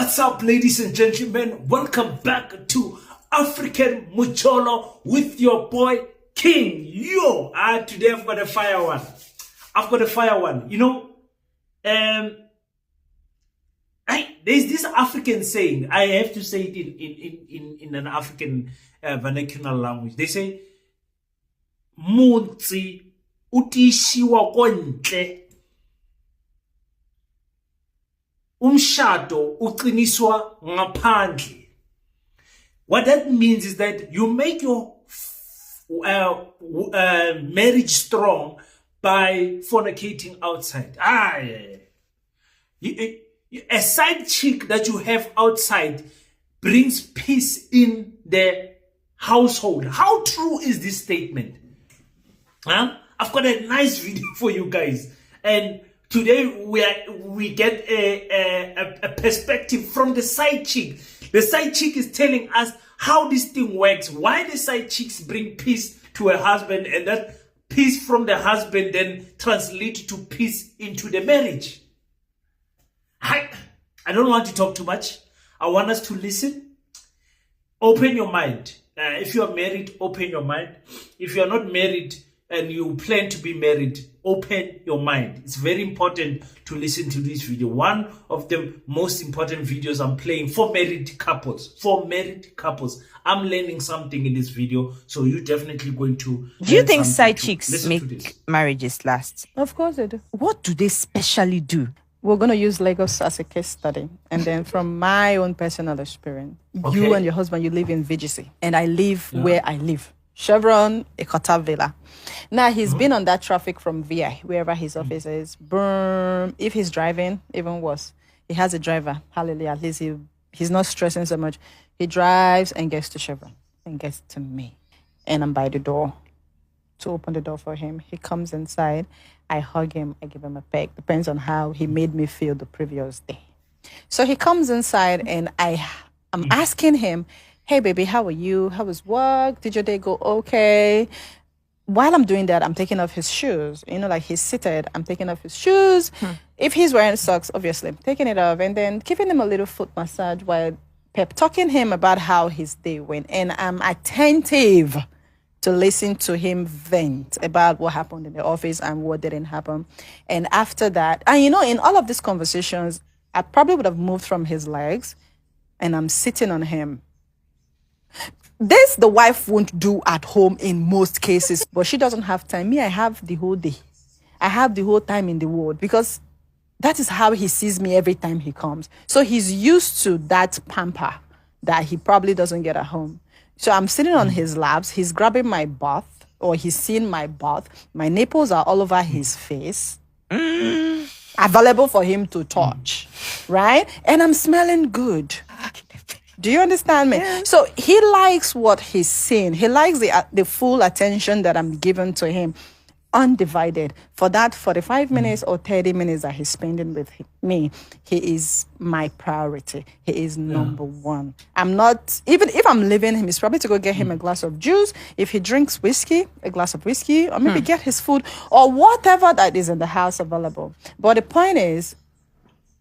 What's up, ladies and gentlemen? Welcome back to African Mucholo with your boy King. Today I've got a fire one. There's this African saying. I have to say it in an African vernacular language. They say, "Mutsi utishiwa kontle, umshado uqiniswa ngaphandle." What that means is that you make your marriage strong by fornicating outside. A side chick that you have outside brings peace in the household. How true is this statement? I've got a nice video for you guys, and today we get a perspective from the side chick. The side chick is telling us how this thing works, why the side chicks bring peace to a husband, and that peace from the husband then translates to peace into the marriage. I don't want to talk too much. I want us to listen. Open your mind. If you are married, open your mind. If you are not married and you plan to be married, open your mind. It's very important to listen to this video. One of the most important videos I'm playing for married couples. I'm learning something in this video, so you're definitely going to. Do you think side chicks make marriages last? Of course they do. What do they specially do? We're going to use Lagos as a case study. And then from my own personal experience, Okay. You and your husband, you live in VGC. And I live where I live. Chevron, Ekota Villa. Now, he's been on that traffic from VI, wherever his office is. Boom. If he's driving, even worse. He has a driver. Hallelujah. At least he's not stressing so much. He drives and gets to Chevron and gets to me. And I'm by the door to open the door for him. He comes inside. I hug him. I give him a peck. Depends on how he made me feel the previous day. So he comes inside and I'm asking him, "Hey, baby, how are you? How was work? Did your day go okay?" While I'm doing that, I'm taking off his shoes. Like he's seated. I'm taking off his shoes. If he's wearing socks, obviously, I'm taking it off and then giving him a little foot massage while pep talking him about how his day went. And I'm attentive to listen to him vent about what happened in the office and what didn't happen. And after that, in all of these conversations, I probably would have moved from his legs and I'm sitting on him. This the wife won't do at home in most cases, but she doesn't have time. Me, I have the whole day. I have the whole time in the world because that is how he sees me every time he comes. So he's used to that pamper that he probably doesn't get at home. So I'm sitting on his laps. He's grabbing my butt, or he's seeing my butt. My nipples are all over his face, available for him to touch, right? And I'm smelling good. Do you understand me? Yeah. So he likes what he's seeing. He likes the full attention that I'm giving to him, undivided. For that 45 minutes or 30 minutes that he's spending with me, he is my priority. He is number one. I'm not, even if I'm leaving him, it's probably to go get him a glass of juice. If he drinks whiskey, a glass of whiskey, or maybe get his food, or whatever that is in the house available. But the point is,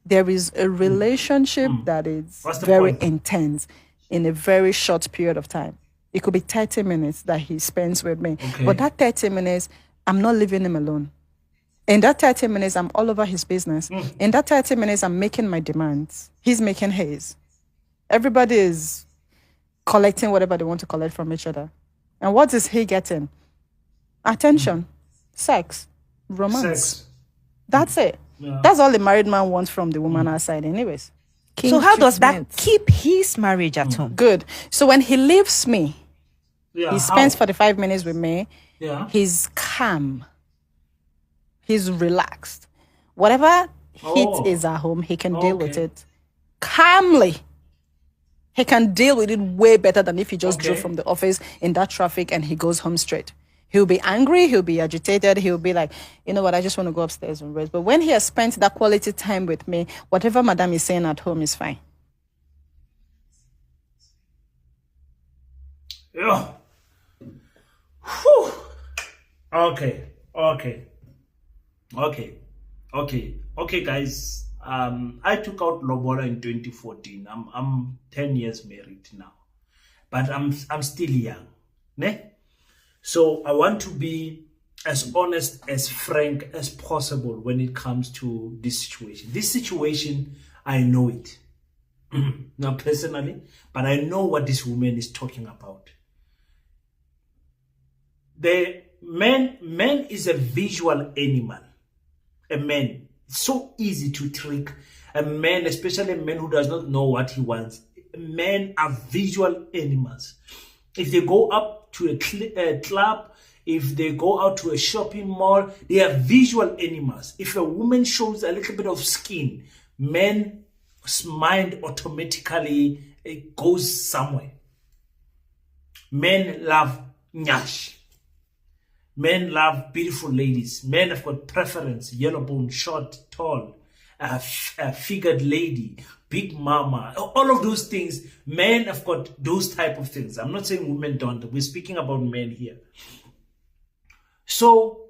there is a relationship that is very intense in a very short period of time. It could be 30 minutes that he spends with me. Okay. But that 30 minutes, I'm not leaving him alone. In that 30 minutes, I'm all over his business. In that 30 minutes, I'm making my demands. He's making his. Everybody is collecting whatever they want to collect from each other. And what is he getting? Attention, sex, romance. That's it. Yeah. That's all the married man wants from the woman outside anyways. So how does that keep his marriage at home? Good. So when he leaves me, he spends 45 minutes with me. Yeah. He's calm. He's relaxed. Whatever heat is at home, he can deal with it calmly. He can deal with it way better than if he just drove from the office in that traffic and he goes home straight. He'll be angry, he'll be agitated, he'll be like, you know what, I just want to go upstairs and rest. But when he has spent that quality time with me, whatever madam is saying at home is fine. Yeah. Whew. Okay, guys. I took out Lobola in 2014. I'm 10 years married now, but I'm still young, ne? So I want to be as honest, as frank as possible when it comes to this situation. This situation, I know it, not personally, but I know what this woman is talking about. The man is a visual animal. A man, it's so easy to trick a man, especially a man who does not know what he wants. Men are visual animals. If they go up to a club, if they go out to a shopping mall, they are visual animals. If a woman shows a little bit of skin, men's mind automatically goes somewhere. Men love nyash. Men love beautiful ladies. Men have got preference. Yellow bone, short, tall, a figured lady, big mama, all of those things. Men have got those type of things. I'm not saying women don't. We're speaking about men here. So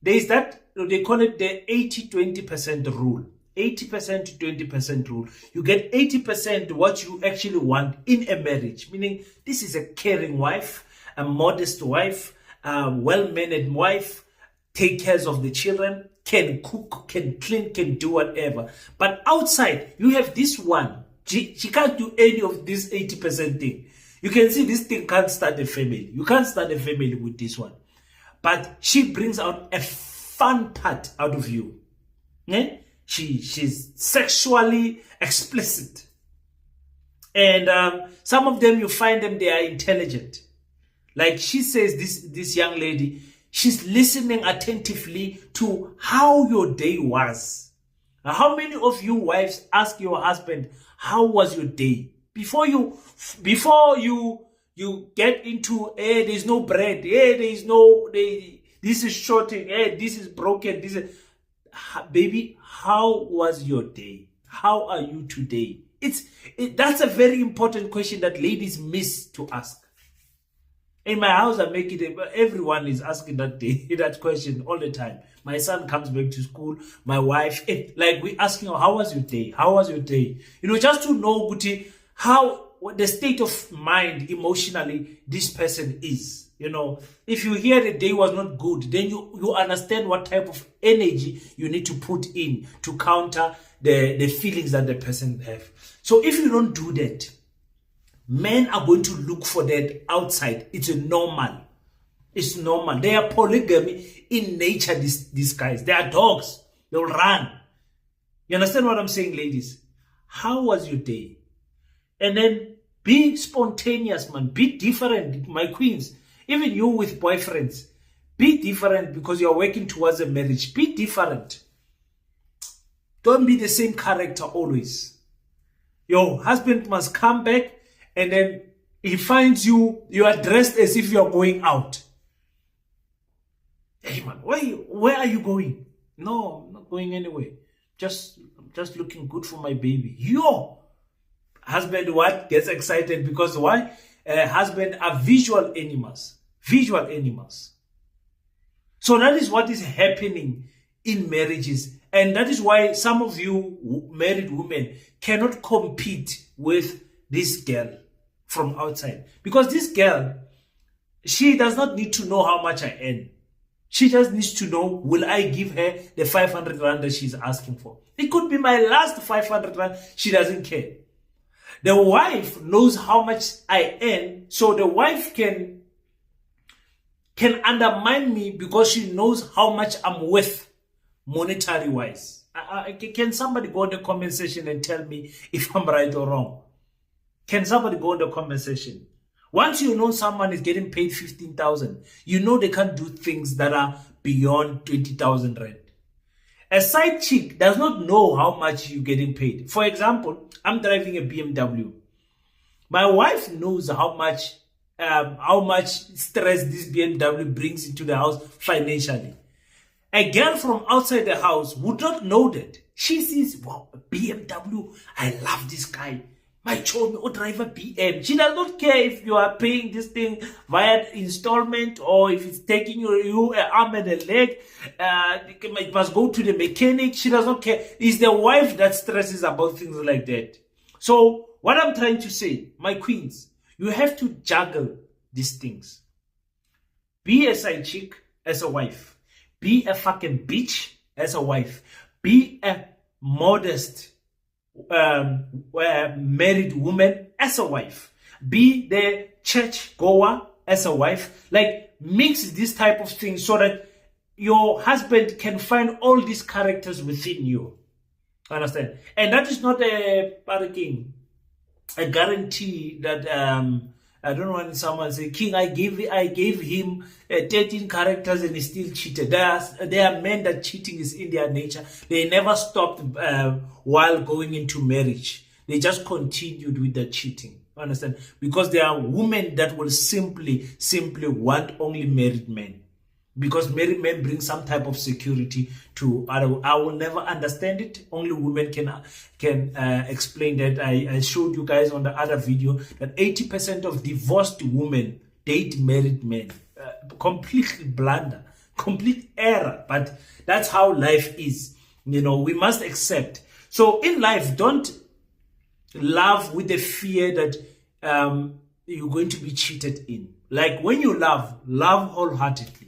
there's that, they call it the 80-20% rule. 80% to 20% rule. You get 80% what you actually want in a marriage. Meaning this is a caring wife, a modest wife, a well-mannered wife, take care of the children, can cook, can clean, can do whatever. But outside, you have this one. She can't do any of this 80% thing. You can see this thing can't start a family. You can't start a family with this one. But she brings out a fun part out of you. Yeah? She's sexually explicit. And some of them, you find them, they are intelligent. Like she says, this young lady, she's listening attentively to how your day was. How many of you wives ask your husband, how was your day? Before you get into, hey, there's no bread, hey, this is shorting, hey, this is broken, baby, how was your day? How are you today? That's a very important question that ladies miss to ask. In my house, I make it, everyone is asking that question all the time. My son comes back to school, my wife, like we asking her, how was your day? How was your day? Just to know, Guti, what the state of mind emotionally this person is. If you hear the day was not good, then you understand what type of energy you need to put in to counter the feelings that the person have. So if you don't do that, men are going to look for that outside. It's normal. It's normal. They are polygamy in nature, these guys. They are dogs. They'll run. You understand what I'm saying, ladies? How was your day? And then be spontaneous, man. Be different, my queens. Even you with boyfriends. Be different because you're working towards a marriage. Be different. Don't be the same character always. Your husband must come back and then he finds you are dressed as if you're going out. Hey man, where are you going? No, I'm not going anywhere. I'm just looking good for my baby. Yo! Husband what? Gets excited because why? Husband are visual animals. Visual animals. So that is what is happening in marriages. And that is why some of you married women cannot compete with this girl from outside. Because this girl, she does not need to know how much I earn. She just needs to know, will I give her the 500 rand that she's asking for? It could be my last 500 rand. She doesn't care. The wife knows how much I earn, so the wife can undermine me because she knows how much I'm worth monetary wise. Can somebody go in the comment section and tell me if I'm right or wrong? Can somebody go in the comment section? Once you know someone is getting paid 15,000, you know they can't do things that are beyond 20,000 rand. A side chick does not know how much you're getting paid. For example, I'm driving a BMW. My wife knows how much stress this BMW brings into the house financially. A girl from outside the house would not know that. She sees, wow, a BMW, I love this guy. My chomi or driver BM. She does not care if you are paying this thing via installment or if it's taking you an arm and a leg. It must go to the mechanic. She does not care. It's the wife that stresses about things like that. So what I'm trying to say, my queens, you have to juggle these things. Be a side chick as a wife. Be a fucking bitch as a wife. Be a modest married woman as a wife. Be the church goer as a wife. Like, mix this type of thing so that your husband can find all these characters within you. Understand? And that is not a guarantee that I don't want someone say, King, I gave him 13 characters and he still cheated. There are men that cheating is in their nature. They never stopped while going into marriage. They just continued with the cheating. Understand? Because there are women that will simply want only married men. Because married men bring some type of security to other. I will never understand it. Only women can explain that. I showed you guys on the other video that 80% of divorced women date married men. Completely blunder, complete error. But that's how life is. You know, we must accept. So in life, don't love with the fear that you're going to be cheated in. Like when you love wholeheartedly.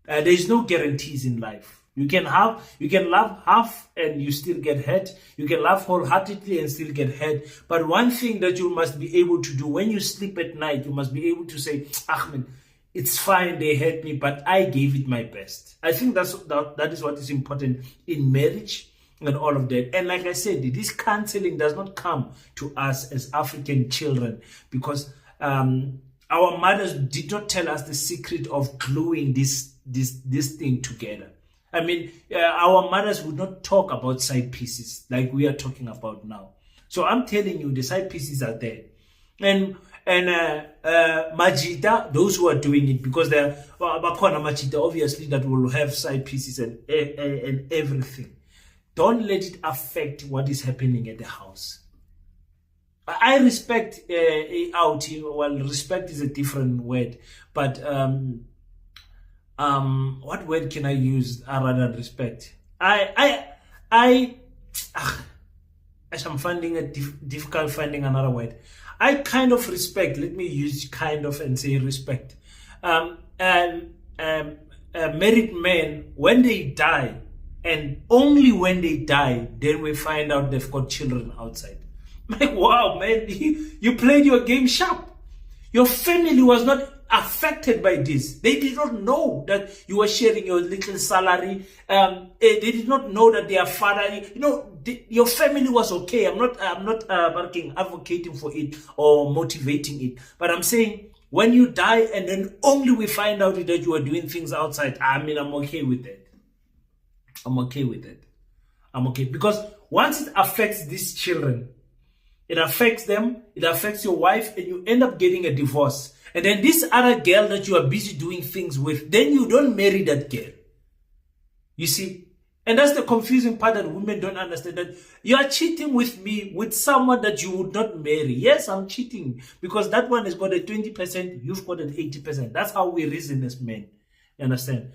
There is no guarantees in life. You can love half and you still get hurt. You can love wholeheartedly and still get hurt. But one thing that you must be able to do when you sleep at night, you must be able to say, Ahmed, it's fine, they hurt me, but I gave it my best. I think that is what is important in marriage and all of that. And like I said, this counseling does not come to us as African children because our mothers did not tell us the secret of gluing this thing together. I mean, our mothers would not talk about side pieces like we are talking about now. So I'm telling you, the side pieces are there. And Majida, those who are doing it, because they're Bakona Majida, obviously, that will have side pieces and everything. Don't let it affect what is happening at the house. I respect respect is a different word, but what word can I use other than respect? I'm finding difficult finding another word. I kind of respect. Let me use kind of and say respect. Married men, when they die, and only when they die, then we find out they've got children outside. Like, wow, man, you played your game sharp. Your family was not affected by this. They did not know that you were sharing your little salary. They did not know that their father, your family was okay. I'm not advocating for it or motivating it. But I'm saying when you die and then only we find out that you are doing things outside, I'm okay with that. I'm okay with that. I'm okay. Because once it affects these children, it affects them, it affects your wife, and you end up getting a divorce. And then this other girl that you are busy doing things with, then you don't marry that girl. You see? And that's the confusing part that women don't understand, that you are cheating with me with someone that you would not marry. Yes, I'm cheating because that one has got a 20%, you've got an 80%. That's how we reason as men. You understand?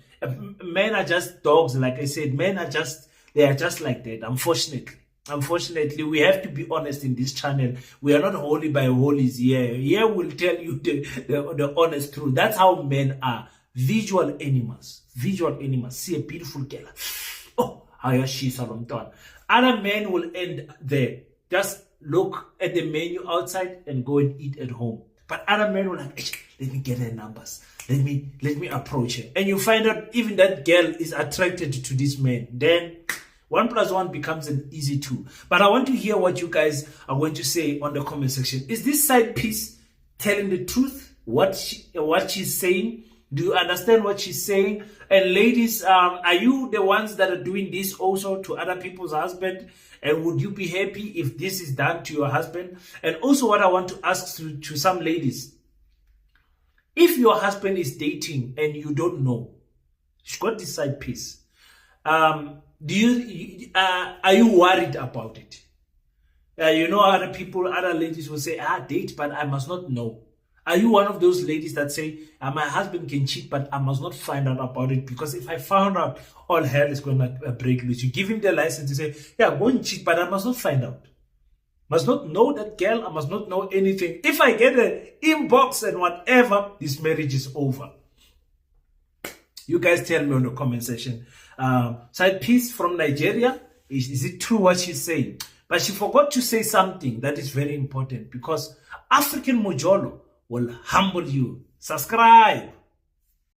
Men are just dogs, like I said. They are just like that, unfortunately. Unfortunately, we have to be honest in this channel. We are not holy by holies here. Here we'll tell you the honest truth. That's how men are. Visual animals. Visual animals. See a beautiful girl. Oh, how she's done. Other men will end there. Just look at the menu outside and go and eat at home. But other men will like, let me get her numbers. Let me approach her. And you find out even that girl is attracted to this man. Then 1 + 1 becomes an easy 2. But I want to hear what you guys are going to say on the comment section. Is this side piece telling the truth? What she's saying? Do you understand what she's saying? And ladies, are you the ones that are doing this also to other people's husband? And would you be happy if this is done to your husband? And also what I want to ask to some ladies. If your husband is dating and you don't know, she's got this side piece. Are you worried about it? You know, other people, other ladies will say, date, but I must not know. Are you one of those ladies that say, my husband can cheat, but I must not find out about it, because if I found out, all hell is going to break loose? You give him the license to say, yeah, go and cheat, but I must not find out. Must not know that girl. I must not know anything. If I get an inbox and whatever, this marriage is over. You guys tell me on the comment section. Side piece from Nigeria. Is it true what she's saying? But she forgot to say something that is very important, because African Mojolo will humble you. Subscribe.